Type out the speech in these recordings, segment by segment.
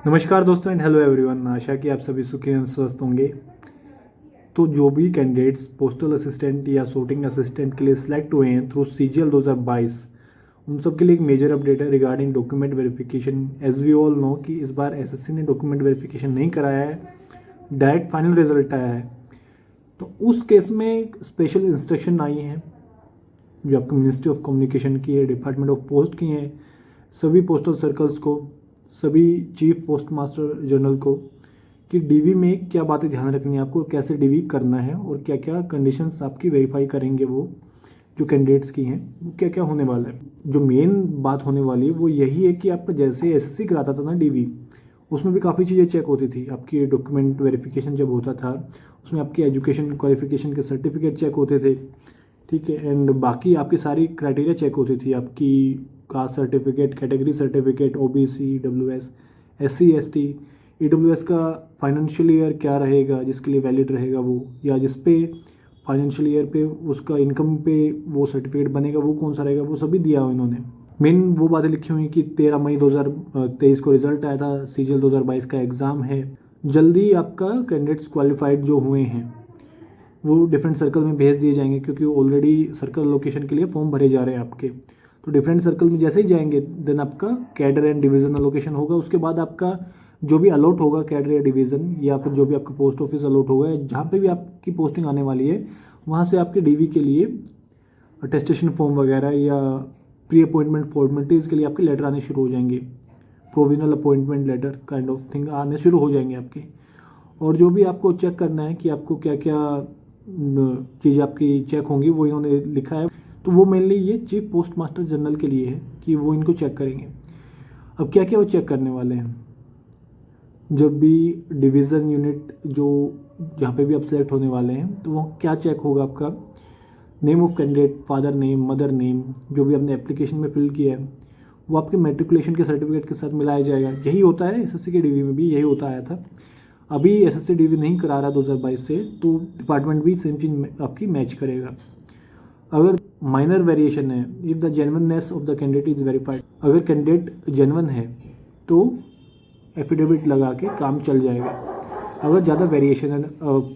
नमस्कार दोस्तों and hello everyone. आशा कि आप सभी सुखी एवं स्वस्थ होंगे। तो जो भी कैंडिडेट्स पोस्टल असिस्टेंट या sorting असिस्टेंट के लिए सिलेक्ट हुए हैं थ्रू सीजीएल 2022, उन सब के लिए एक मेजर अपडेट है regarding document verification. As we all know कि इस बार एसएससी ने डॉक्यूमेंट वेरिफिकेशन नहीं कराया है, डायरेक्ट फाइनल रिजल्ट आया है। तो उस केस में स्पेशल इंस्ट्रक्शन आई हैं जो आपको मिनिस्ट्री ऑफ कम्युनिकेशन की है, डिपार्टमेंट ऑफ पोस्ट की हैं, सभी पोस्टल सर्कल्स को, सभी चीफ पोस्ट मास्टर जनरल को, कि डीवी में क्या बातें ध्यान रखनी है आपको, कैसे डीवी करना है और क्या क्या कंडीशंस आपकी वेरीफाई करेंगे वो जो कैंडिडेट्स की हैं, वो क्या क्या होने वाला है। जो मेन बात होने वाली है वो यही है कि आपका जैसे एसएससी कराता था ना डीवी, उसमें भी काफ़ी चीज़ें चेक होती थी। आपकी डॉक्यूमेंट वेरिफिकेशन जब होता था उसमें आपकी एजुकेशन क्वालिफिकेशन के सर्टिफिकेट चेक होते थे, ठीक है, एंड बाकी आपकी सारी क्राइटेरिया चेक होती थी। आपकी caste certificate, category certificate, OBC, WS, SC, ST, EWS का फाइनेंशियल ईयर क्या रहेगा जिसके लिए वैलिड रहेगा वो, या जिस पे फाइनेंशियल ईयर पे उसका इनकम पे वो सर्टिफिकेट बनेगा वो कौन सा रहेगा, वो सभी दिया हुआ इन्होंने। मेन वो बातें लिखी हुई कि 13 मई 2023 को रिजल्ट आया था, सीजीएल 2022 का एग्ज़ाम है। जल्दी आपका कैंडिडेट्स क्वालिफाइड जो हुए हैं वो डिफरेंट सर्कल में भेज दिए जाएंगे, क्योंकि ऑलरेडी सर्कल लोकेशन के लिए फॉर्म भरे जा रहे हैं आपके। तो डिफरेंट सर्कल में जैसे ही जाएंगे देन आपका कैडर एंड डिवीज़न अलोकेशन होगा। उसके बाद आपका जो भी अलॉट होगा कैडर या डिवीज़न, या फिर जो भी आपका पोस्ट ऑफिस अलॉट होगा, जहाँ पे भी आपकी पोस्टिंग आने वाली है वहाँ से आपके डीवी के लिए अटेस्टेशन फॉर्म वगैरह या प्री अपॉइंटमेंट फॉर्मेलिटीज़ के लिए आपके लेटर आने शुरू हो जाएंगे। Provisional appointment letter kind of thing आने शुरू हो जाएंगे आपके। और जो भी आपको चेक करना है कि आपको क्या क्या चीज़ आपकी चेक होंगी वो इन्होंने लिखा है। तो वो मेनली ये चीफ पोस्ट मास्टर जनरल के लिए है कि वो इनको चेक करेंगे। अब क्या क्या वो चेक करने वाले हैं, जब भी डिवीज़न यूनिट जो जहाँ पे भी आप सेलेक्ट होने वाले हैं तो वो क्या चेक होगा, आपका name of candidate, father name, mother name, जो भी आपने एप्लीकेशन में फिल किया है वो आपके मेट्रिकुलेशन के सर्टिफिकेट के साथ मिलाया जाएगा। यही होता है एसएससी के डीवी में भी, यही होता आया था। अभी एसएससी डीवी नहीं करा रहा 2022 से, तो डिपार्टमेंट भी सेम चीज़ आपकी मैच करेगा। अगर माइनर वेरिएशन है, if the genuineness of the candidate is verified, अगर कैंडिडेट जेन्युइन है तो एफिडेविट लगा के काम चल जाएगा। अगर ज़्यादा वेरिएशन है,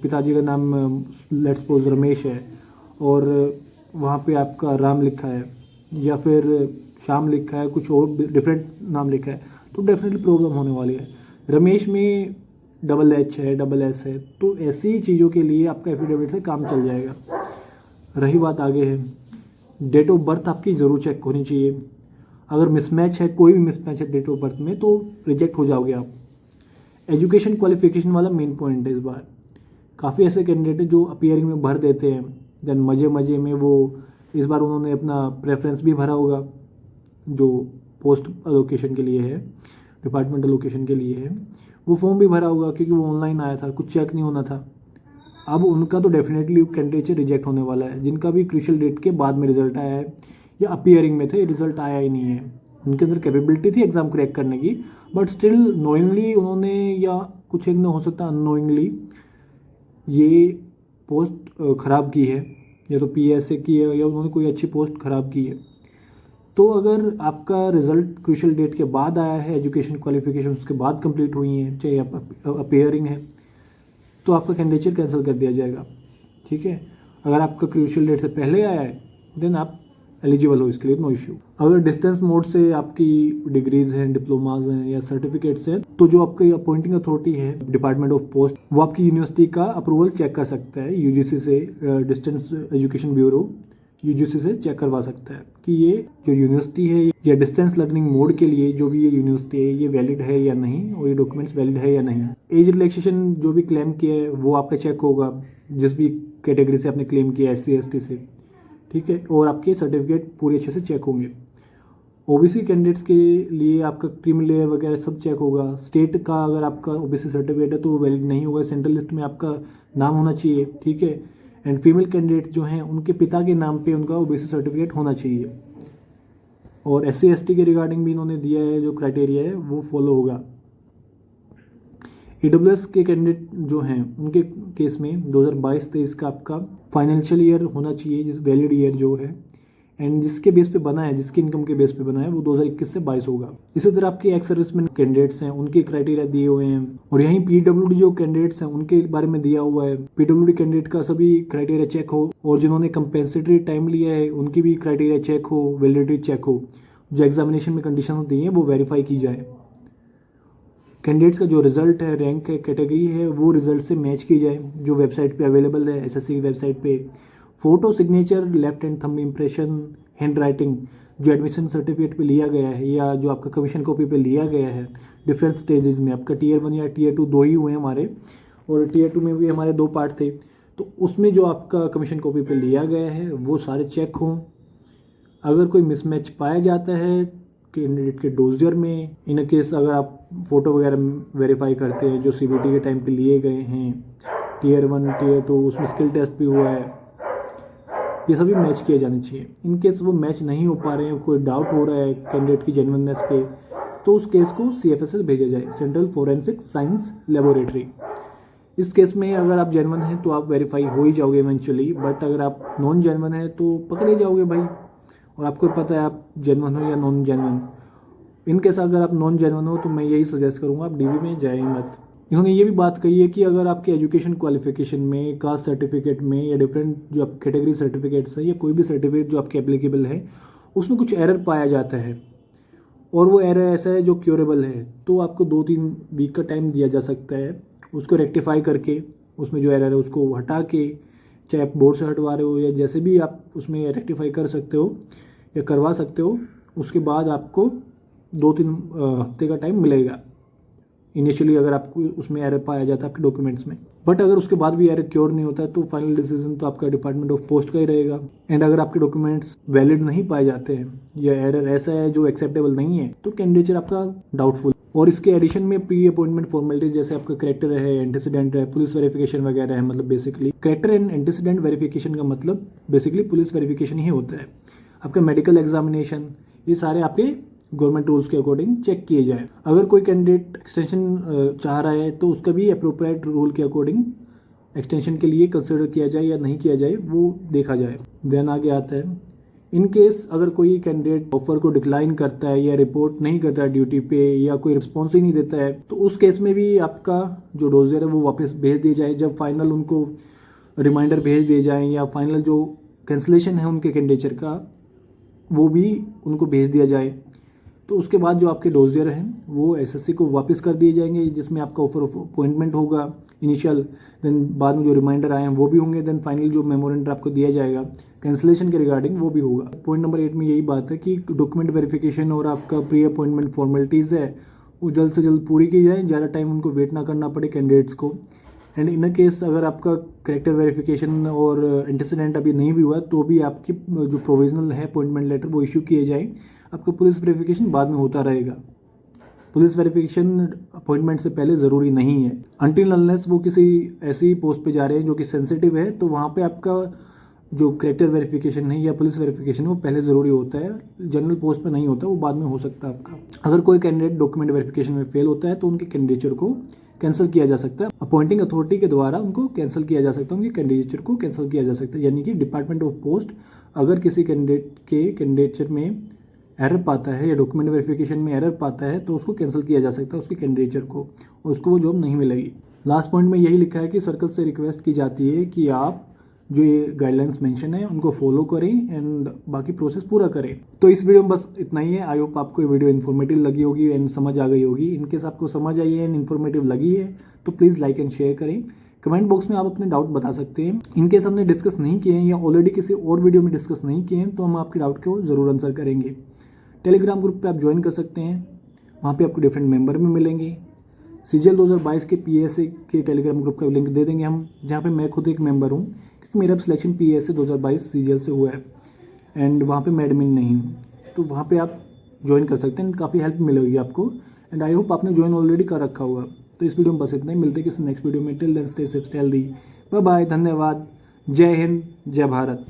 पिताजी का नाम लेट्स सपोज रमेश है और वहाँ पे आपका राम लिखा है या फिर श्याम लिखा है, कुछ और डिफरेंट नाम लिखा है, तो डेफिनेटली प्रॉब्लम होने वाली है। रमेश में डबल एच है, डबल एस है, तो ऐसी चीज़ों के लिए आपका एफिडेविट से काम चल जाएगा। रही बात आगे है, डेट ऑफ बर्थ आपकी ज़रूर चेक होनी चाहिए। अगर मिसमैच है, कोई भी मिसमैच है डेट ऑफ बर्थ में, तो रिजेक्ट हो जाओगे आप। एजुकेशन क्वालिफिकेशन वाला मेन पॉइंट है इस बार। काफ़ी ऐसे कैंडिडेट हैं जो अपीयरिंग में भर देते हैं, देन मज़े मज़े में वो इस बार उन्होंने अपना प्रेफरेंस भी भरा होगा जो पोस्ट अलोकेशन के लिए है, डिपार्टमेंट अलोकेशन के लिए है, वो फॉर्म भी भरा होगा क्योंकि वो ऑनलाइन आया था, कुछ चेक नहीं होना था। अब उनका तो डेफिनेटली कैंडिडेट रिजेक्ट होने वाला है, जिनका भी क्रूशियल डेट के बाद में रिजल्ट आया है या अपीयरिंग में थे, रिजल्ट आया ही नहीं है। उनके अंदर कैपेबिलिटी थी एग्ज़ाम क्रैक करने की, बट स्टिल नोइंगली उन्होंने, या कुछ एक न हो सकता अननोइंगली, ये पोस्ट ख़राब की है, या तो पीएसए की है या उन्होंने कोई अच्छी पोस्ट ख़राब की है। तो अगर आपका रिजल्ट क्रूशियल डेट के बाद आया है, एजुकेशन क्वालिफिकेशन उसके बाद कंप्लीट हुई हैं, चाहे अपीयरिंग है, तो आपका कैंडिडेचर कैंसिल कर दिया जाएगा। ठीक है, अगर आपका क्रूशियल डेट से पहले आया है देन आप एलिजिबल हो इसके लिए, नो इश्यू। अगर डिस्टेंस मोड से आपकी डिग्रीज हैं, डिप्लोमाज हैं या सर्टिफिकेट्स हैं, तो जो आपकी अपॉइंटिंग अथॉरिटी है डिपार्टमेंट ऑफ पोस्ट, वो आपकी यूनिवर्सिटी का अप्रूवल चेक कर सकता है यूजीसी से, डिस्टेंस एजुकेशन ब्यूरो यूजीसी से चेक करवा सकता है कि ये जो यूनिवर्सिटी है या डिस्टेंस लर्निंग मोड के लिए जो भी ये यूनिवर्सिटी है ये वैलिड है या नहीं, और ये डॉक्यूमेंट्स वैलिड है या नहीं। एज रिलैक्सेशन जो भी क्लेम किया है वो आपका चेक होगा, जिस भी कैटेगरी से आपने क्लेम किया है, SC ST से, ठीक है, और आपके सर्टिफिकेट पूरे अच्छे से चेक होंगे। ओबीसी कैंडिडेट्स के लिए आपका क्रीम लेयर वगैरह सब चेक होगा। स्टेट का अगर आपका ओबीसी सर्टिफिकेट है तो वो वैलिड नहीं होगा, सेंट्रल लिस्ट में आपका नाम होना चाहिए, ठीक है। एंड फीमेल कैंडिडेट जो हैं उनके पिता के नाम पे उनका ओबीसी सर्टिफिकेट होना चाहिए। और SC ST के रिगार्डिंग भी इन्होंने दिया है, जो क्राइटेरिया है वो फॉलो होगा। EWS के कैंडिडेट जो हैं उनके केस में 2022-23 का आपका फाइनेंशियल ईयर होना चाहिए, जिस वैलिड ईयर जो है। एंड जिसके बेस पे बना है, जिसकी इनकम के बेस पे बना है, वो 2021 से 22 होगा। इसी तरह आपके एक्स सर्विसमैन कैंडिडेट्स हैं, उनके क्राइटेरिया दिए हुए हैं, और यहीं पीडब्ल्यूडी जो कैंडिडेट्स हैं उनके बारे में दिया हुआ है। पीडब्ल्यूडी कैंडिडेट का सभी क्राइटेरिया चेक हो, और जिन्होंने कंपेंसेटरी टाइम लिया है उनकी भी क्राइटेरिया चेक हो, वैलिडिटी चेक हो, जो एग्जामिनेशन में कंडीशन दी हैं वो वेरीफाई की जाए। कैंडिडेट्स का जो रिजल्ट है, रैंक है, कैटेगरी है, वो रिजल्ट से मैच की जाए जो वेबसाइट पे अवेलेबल है, एसएससी की वेबसाइट पे। Photo, signature, left hand thumb impression, hand writing जो एडमिशन सर्टिफिकेट पे लिया गया है या जो आपका कमीशन कॉपी पे लिया गया है डिफरेंट स्टेजेस में, आपका टीयर 1 या टीयर 2 दो ही हुए हमारे, और टीयर 2 में भी हमारे 2 पार्ट थे, तो उसमें जो आपका कमीशन कॉपी पे लिया गया है वो सारे चेक हों। अगर कोई मिसमैच पाया जाता है कैंडिडेट के डोजियर में, इन केस अगर आप फोटो वगैरह वेरीफाई करते हैं जो सीबीटी के टाइम पे लिए गए हैं, टीयर 1 टीयर 2 उसमें स्किल टेस्ट भी हुआ है, ये सभी मैच किए जाने चाहिए। इन केस वो मैच नहीं हो पा रहे हैं, कोई डाउट हो रहा है कैंडिडेट की जेन्युइननेस पे, तो उस केस को CFSL भेजा जाए, सेंट्रल फोरेंसिक साइंस लेबोरेटरी। इस केस में अगर आप जेन्युइन हैं तो आप वेरीफाई हो ही जाओगे इवेंचुअली, बट अगर आप नॉन जेन्युइन हैं तो पकड़े जाओगे भाई, और आपको पता है आप जेन्युइन हो या नॉन जेन्युइन। इन केस अगर आप नॉन जेन्युइन हो तो मैं यही सजेस्ट करूँगा आप DV में जाएं मत। इन्होंने ये भी बात कही है कि अगर आपके एजुकेशन क्वालिफिकेशन में, कास्ट सर्टिफिकेट में या डिफरेंट जो आप कैटेगरी सर्टिफिकेट्स है या कोई भी सर्टिफिकेट जो आपके एप्लीकेबल है उसमें कुछ एरर पाया जाता है, और वो एरर ऐसा है जो क्योरेबल है, तो आपको 2-3 वीक का टाइम दिया जा सकता है उसको रेक्टिफाई करके, उसमें जो एरर है उसको हटा के, चाहे आप बोर्ड से हटवा रहे हो या जैसे भी आप उसमें रेक्टिफाई कर सकते हो या करवा सकते हो, उसके बाद आपको 2-3 हफ्ते का टाइम मिलेगा इनिशियली अगर आपको उसमें एरर पाया जाता है आपके डॉक्यूमेंट्स में। बट अगर उसके बाद भी एरर क्योर नहीं होता है तो फाइनल डिसीजन तो आपका डिपार्टमेंट ऑफ पोस्ट का ही रहेगा। एंड अगर आपके डॉक्यूमेंट्स वैलिड नहीं पाए जाते हैं या एरर ऐसा है जो एक्सेप्टेबल नहीं है तो कैंडिडेचर आपका डाउटफुल। और इसके एडिशन में प्री अपॉइंटमेंट फॉर्मेलिटीज जैसे आपका करेक्टर है, एंटीसीडेंट है, पुलिस वेरिफिकेशन वगैरह है, मतलब basically character and antecedent verification का मतलब बेसिकली पुलिस वेरिफिकेशन ही होता है। आपका मेडिकल एग्जामिनेशन, ये सारे आपके गवर्नमेंट रूल्स के अकॉर्डिंग चेक किए जाए। अगर कोई कैंडिडेट एक्सटेंशन चाह रहा है तो उसका भी अप्रोप्रिएट रूल के अकॉर्डिंग एक्सटेंशन के लिए कंसिडर किया जाए या नहीं किया जाए वो देखा जाए। देन आगे आता है इन केस अगर कोई कैंडिडेट ऑफर को डिक्लाइन करता है या रिपोर्ट नहीं करता है ड्यूटी पे या कोई रिस्पॉन्स ही नहीं देता है तो उस केस में भी आपका जो डोजियर है वो वापस भेज दिया जाए। जब फाइनल उनको रिमाइंडर भेज दिए जाए या फाइनल जो कैंसिलेशन है उनके कैंडिडेचर का वो भी उनको भेज दिया जाए, तो उसके बाद जो आपके डोजियर हैं वो एसएससी को वापस कर दिए जाएंगे जिसमें आपका ऑफर ऑफ अपॉइंटमेंट होगा इनिशियल, देन बाद में जो रिमाइंडर आए हैं वो भी होंगे, देन फाइनल जो मेमोरेंडर आपको दिया जाएगा कैंसिलेशन के रिगार्डिंग वो भी होगा। पॉइंट नंबर 8 में यही बात है कि डॉक्यूमेंट वेरिफिकेशन और आपका प्री अपॉइंटमेंट फॉर्मेलिटीज़ है वो जल्द से जल्द पूरी की जाए, ज़्यादा टाइम उनको वेट ना करना पड़े कैंडिडेट्स को। एंड इन केस अगर आपका करेक्टर वेरिफिकेशन और एंटीसीडेंट अभी नहीं भी हुआ तो भी आपकी जो प्रोविजनल है अपॉइंटमेंट लेटर वो इशू किए जाए। आपका पुलिस वेरिफिकेशन बाद में होता रहेगा, पुलिस वेरिफिकेशन अपॉइंटमेंट से पहले ज़रूरी नहीं है। अनटिल अनलेस वो किसी ऐसी पोस्ट पे जा रहे हैं जो कि सेंसिटिव है तो वहाँ पे आपका जो करेक्टर वेरिफिकेशन है या पुलिस वेरिफिकेशन वो पहले ज़रूरी होता है, जनरल पोस्ट पे नहीं होता, वो बाद में हो सकता है आपका। अगर कोई कैंडिडेट डॉक्यूमेंट वेरिफिकेशन में फेल होता है तो उनके कैंडिडेचर को कैंसिल किया जा सकता है, अपॉइंटिंग अथॉरिटी के द्वारा उनको कैंसिल किया जा सकता है, उनके कैंडिडेचर को कैंसिल किया जा सकता है। यानी कि डिपार्टमेंट ऑफ पोस्ट अगर किसी कैंडिडेट के कैंडिडेचर में एरर पाता है या डॉक्यूमेंट वेरिफिकेशन में एरर पाता है तो उसको कैंसिल किया जा सकता है उसके कैंडिडेचर को, और उसको वो जॉब नहीं मिलेगी। लास्ट पॉइंट में यही लिखा है कि सर्कल से रिक्वेस्ट की जाती है कि आप जो ये गाइडलाइंस मेंशन है उनको फॉलो करें एंड बाकी प्रोसेस पूरा करें। तो इस वीडियो में बस इतना ही है। आई होप आपको ये वीडियो इन्फॉर्मेटिव लगी होगी एंड समझ आ गई होगी। इनकेस आपको समझ आई है एंड इन्फॉर्मेटिव लगी है तो प्लीज़ लाइक एंड शेयर करें। कमेंट बॉक्स में आप अपने डाउट बता सकते हैं। इनकेस हमने डिस्कस नहीं किए हैं या ऑलरेडी किसी और वीडियो में डिस्कस नहीं किए हैं तो हम आपके डाउट को ज़रूर आंसर करेंगे। टेलीग्राम ग्रुप पे आप ज्वाइन कर सकते हैं, वहाँ पे आपको डिफरेंट मेंबर भी मिलेंगे। CGL 2022 के PSA के टेलीग्राम ग्रुप का लिंक दे देंगे हम, जहाँ पे मैं खुद एक मेंबर हूँ क्योंकि मेरा सिलेक्शन PSA 2022 CGL से हुआ है एंड वहाँ पे मैं एडमिन नहीं हूँ, तो वहाँ पे आप ज्वाइन कर सकते हैं, काफ़ी हेल्प मिलेगी आपको। एंड आई होप आपने ज्वाइन ऑलरेडी कर रखा होगा। तो इस वीडियो में बस इतना ही, मिलते हैं किसी नेक्स्ट वीडियो में। Till then stay safe, stay healthy, bye bye, धन्यवाद, जय हिंद, जय भारत।